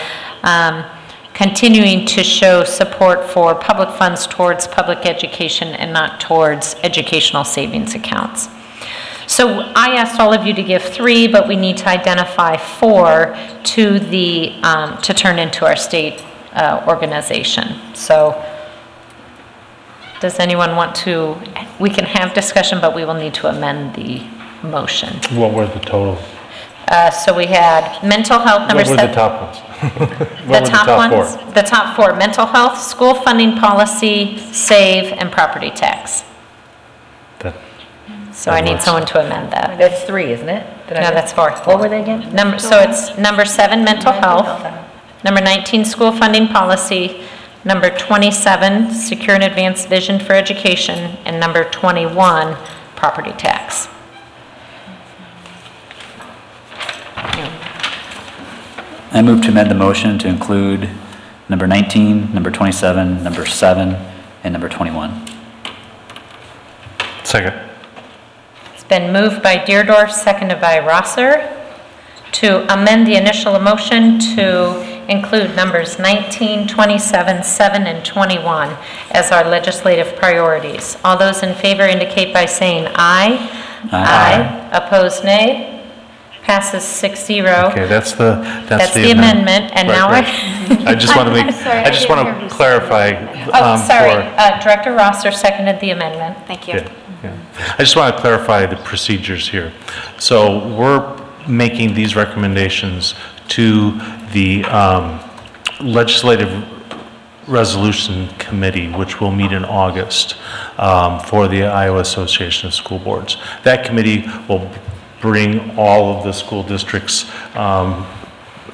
[SPEAKER 1] continuing to show support for public funds towards public education and not towards educational savings accounts. So I asked all of you to give 3, but we need to identify 4 to to turn into our state organization. So does anyone want to, we can have discussion, but we will need to amend the motion.
[SPEAKER 3] What were the total?
[SPEAKER 1] So we had mental health, number 7.
[SPEAKER 3] What were the top ones? What were the top
[SPEAKER 1] ones? 4? The top 4, mental health, school funding policy, SAVE, and property tax. So I need someone to amend that.
[SPEAKER 2] That's 3, isn't it?
[SPEAKER 1] No, that's 4.
[SPEAKER 2] What were they again?
[SPEAKER 1] So it's number 7, mental health. Number 19, school funding policy. Number 27, secure and advanced vision for education. And number 21, property tax.
[SPEAKER 5] I move to amend the motion to include number 19, number 27, number 7, and number 21.
[SPEAKER 3] Second.
[SPEAKER 1] Been moved by Deerdorf, seconded by Rosser, to amend the initial motion to include numbers 19, 27, 7, and 21 as our legislative priorities. All those in favor indicate by saying aye. Aye. Opposed, nay. Passes 6-0.
[SPEAKER 3] Okay, that's the
[SPEAKER 1] amendment, and now
[SPEAKER 3] right. I just want to make. I just want to clarify.
[SPEAKER 1] Director Rosser seconded the amendment. Thank you.
[SPEAKER 3] Yeah. I just want to clarify the procedures here. So we're making these recommendations to the Legislative Resolution Committee, which will meet in August for the Iowa Association of School Boards. That committee will bring all of the school districts'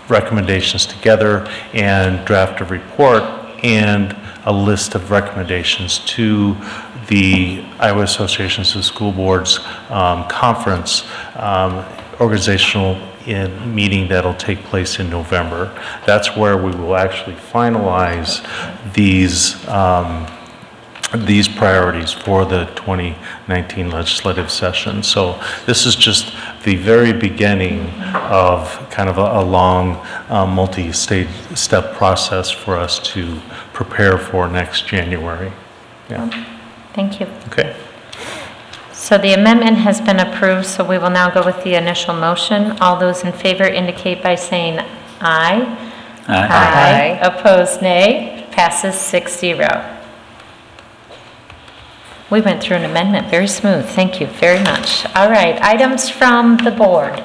[SPEAKER 3] recommendations together and draft a report and a list of recommendations to the Iowa Associations of School Boards conference organizational meeting that'll take place in November. That's where we will actually finalize these priorities for the 2019 legislative session. So this is just the very beginning of kind of a long multi-step process for us to prepare for next January. Yeah.
[SPEAKER 1] Thank you.
[SPEAKER 3] Okay.
[SPEAKER 1] So the amendment has been approved, so we will now go with the initial motion. All those in favor indicate by saying aye. Aye. Opposed, nay. Passes 6-0. We went through an amendment very smooth. Thank you very much. All right, items from the board.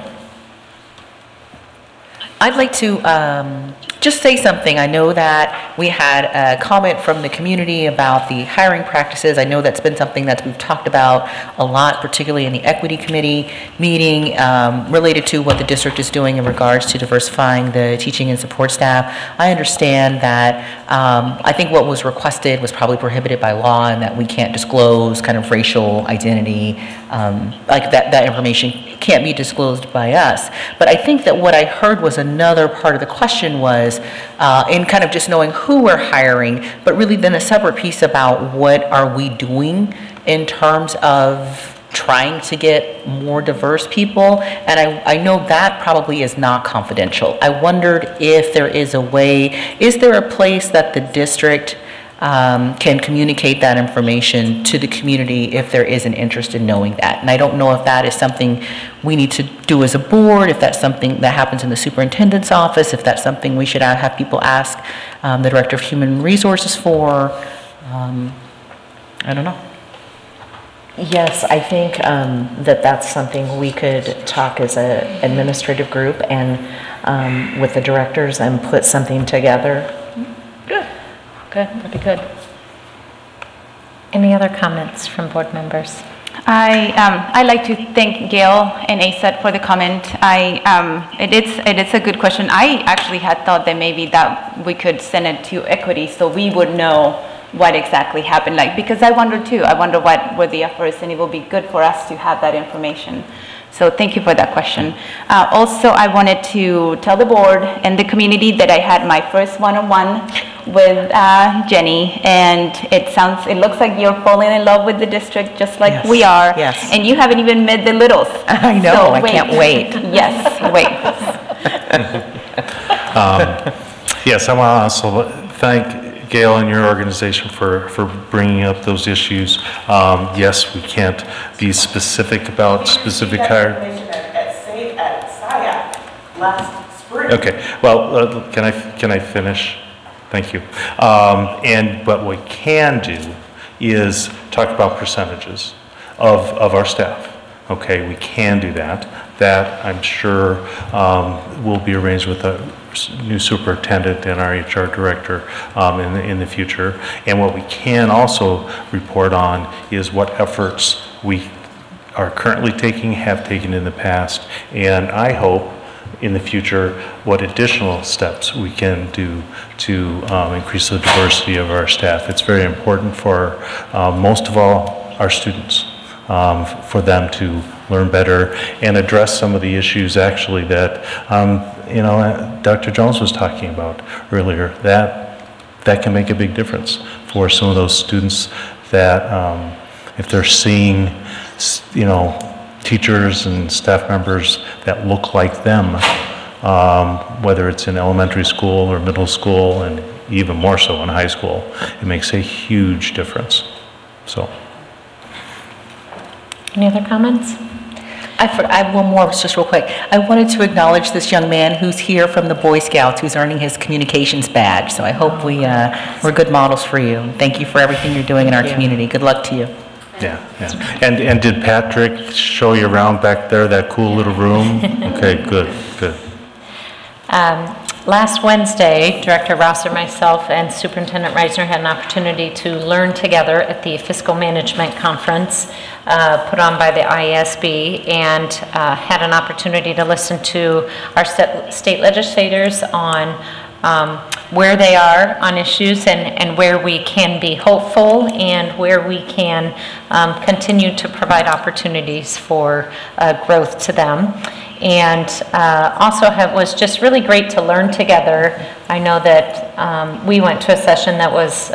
[SPEAKER 2] I'd like to just say something. I know that we had a comment from the community about the hiring practices. I know that's been something that we've talked about a lot, particularly in the equity committee meeting, related to what the district is doing in regards to diversifying the teaching and support staff. I understand that I think what was requested was probably prohibited by law, and that we can't disclose kind of racial identity, like that information can't be disclosed by us. But I think that what I heard was another part of the question was in kind of just knowing who we're hiring, but really then a separate piece about what are we doing in terms of trying to get more diverse people. And I know that probably is not confidential. I wondered if there is a way, is there a place that the district can communicate that information to the community if there is an interest in knowing that. And I don't know if that is something we need to do as a board, if that's something that happens in the superintendent's office, if that's something we should have people ask the Director of Human Resources for. I don't know.
[SPEAKER 10] Yes, I think that's something we could talk as an administrative group and with the directors and put something together.
[SPEAKER 1] Good, that'd be good. Any other comments from board members?
[SPEAKER 6] I'd like to thank Gayle and ASET for the comment. It is a good question. I actually had thought that maybe that we could send it to equity so we would know what exactly happened. Like, because I wonder too, what were the efforts, and it will be good for us to have that information. So thank you for that question. Also, I wanted to tell the board and the community that I had my first one-on-one with Jenny, and it looks like you're falling in love with the district just like we are.
[SPEAKER 2] Yes.
[SPEAKER 6] And you haven't even met the littles.
[SPEAKER 2] I know, so I can't wait.
[SPEAKER 6] Yes, wait.
[SPEAKER 3] Yes, I want to also thank Gayle and your organization for bringing up those issues. Yes, we can't be specific about specific hire.
[SPEAKER 11] At SIAC last spring.
[SPEAKER 3] Okay, well, can I finish? Thank you. And what we can do is talk about percentages of our staff. Okay, we can do that. That I'm sure will be arranged with a new superintendent and our HR director in the future. And what we can also report on is what efforts we are currently taking, have taken in the past, and I hope in the future what additional steps we can do to increase the diversity of our staff. It's very important for most of all our students, for them to learn better and address some of the issues actually that Dr. Jones was talking about earlier. That can make a big difference for some of those students that if they're seeing teachers and staff members that look like them, whether it's in elementary school or middle school and even more so in high school, it makes a huge difference. So.
[SPEAKER 1] Any other comments?
[SPEAKER 2] I have one more, just real quick. I wanted to acknowledge this young man who's here from the Boy Scouts, who's earning his communications badge. So I hope we're good models for you. Thank you for everything you're doing in our community. Good luck to you.
[SPEAKER 3] Yeah. And did Patrick show you around back there, that cool little room? Okay, good.
[SPEAKER 1] Last Wednesday, Director Rosser, myself, and Superintendent Reisner had an opportunity to learn together at the Fiscal Management Conference put on by the ISB, and had an opportunity to listen to our state legislators on where they are on issues and where we can be hopeful and where we can continue to provide opportunities for growth to them. And also was just really great to learn together. I know that we went to a session that was,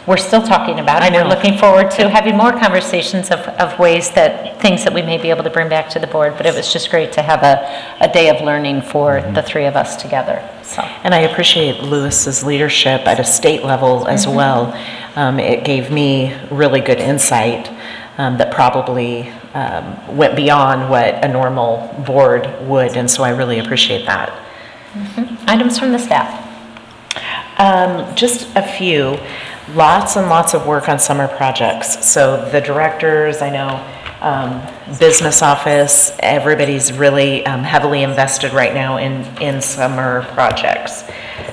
[SPEAKER 1] we're still talking about, and we're looking forward to having more conversations of ways things that we may be able to bring back to the board, but it was just great to have a day of learning for the three of us together. So.
[SPEAKER 10] And I appreciate Lewis's leadership at a state level as well. It gave me really good insight that probably went beyond what a normal board would, and so I really appreciate that.
[SPEAKER 1] Items from the staff.
[SPEAKER 10] Just a few. Lots and lots of work on summer projects. So the directors, I know, business office, everybody's really heavily invested right now in summer projects.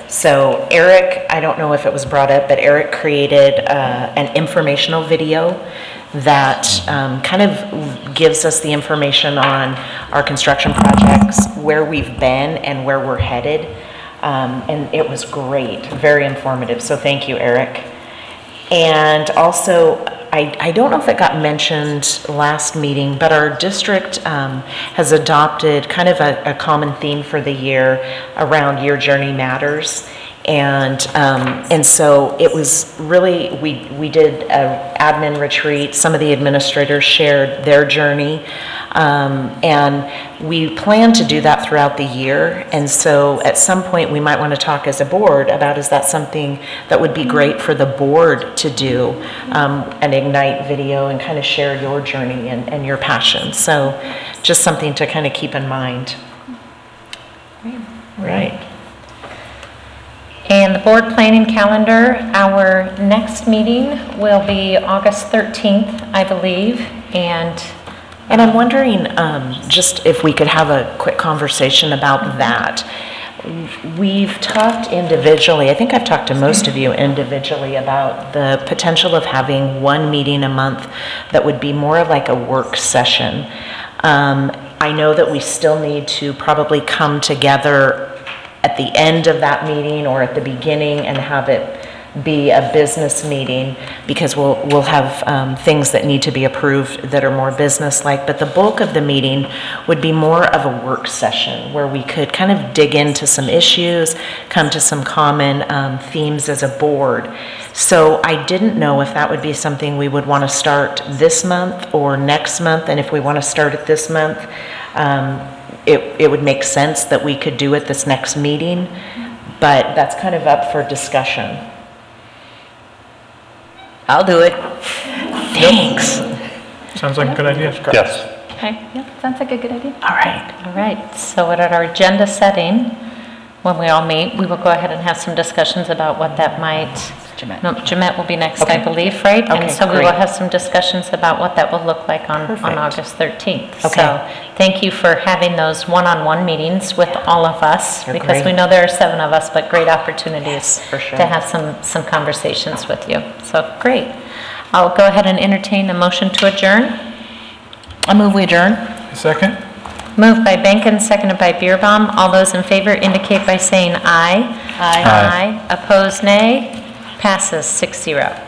[SPEAKER 10] So Eric, I don't know if it was brought up, but Eric created an informational video that kind of gives us the information on our construction projects, where we've been and where we're headed. And it was great, very informative. So thank you, Eric. And also, I don't know if it got mentioned last meeting, but our district has adopted kind of a common theme for the year around Your Journey Matters. And so it was really, we did an admin retreat. Some of the administrators shared their journey. And we plan to do that throughout the year. And so at some point we might want to talk as a board about, is that something that would be great for the board to do, an Ignite video and kind of share your journey and your passion. So just something to kind of keep in mind. Right.
[SPEAKER 1] And the board planning calendar, our next meeting will be August 13th, I believe. And
[SPEAKER 10] I'm wondering just if we could have a quick conversation about that. We've talked individually, I think I've talked to most of you individually about the potential of having one meeting a month that would be more like a work session. I know that we still need to probably come together at the end of that meeting or at the beginning and have it be a business meeting, because we'll have things that need to be approved that are more business-like, but the bulk of the meeting would be more of a work session where we could kind of dig into some issues, come to some common themes as a board. So I didn't know if that would be something we would want to start this month or next month, and if we want to start it this month, it would make sense that we could do it this next meeting, but that's kind of up for discussion.
[SPEAKER 2] I'll do it.
[SPEAKER 10] Thanks.
[SPEAKER 7] Sounds like a good idea.
[SPEAKER 3] Yes.
[SPEAKER 6] Okay, yeah, sounds like a good idea.
[SPEAKER 10] All right.
[SPEAKER 1] all right, so at our agenda setting, when we all meet, we will go ahead and have some discussions about what that might. Jeanette will be next, I believe, right?
[SPEAKER 10] Okay,
[SPEAKER 1] and so we
[SPEAKER 10] great.
[SPEAKER 1] will have some discussions about what that will look like on August 13th.
[SPEAKER 10] Okay.
[SPEAKER 1] So thank you for having those one-on-one meetings with all of us,
[SPEAKER 10] You're
[SPEAKER 1] because
[SPEAKER 10] great.
[SPEAKER 1] we know there are 7 of us, but great opportunities
[SPEAKER 10] for sure.
[SPEAKER 1] to have some conversations with you. So great. I'll go ahead and entertain a motion to adjourn.
[SPEAKER 10] I move we adjourn.
[SPEAKER 7] Second?
[SPEAKER 1] Moved by Benkin, seconded by Beerbaum. All those in favor indicate by saying aye.
[SPEAKER 10] Aye.
[SPEAKER 1] Opposed, nay. Passes 6-0.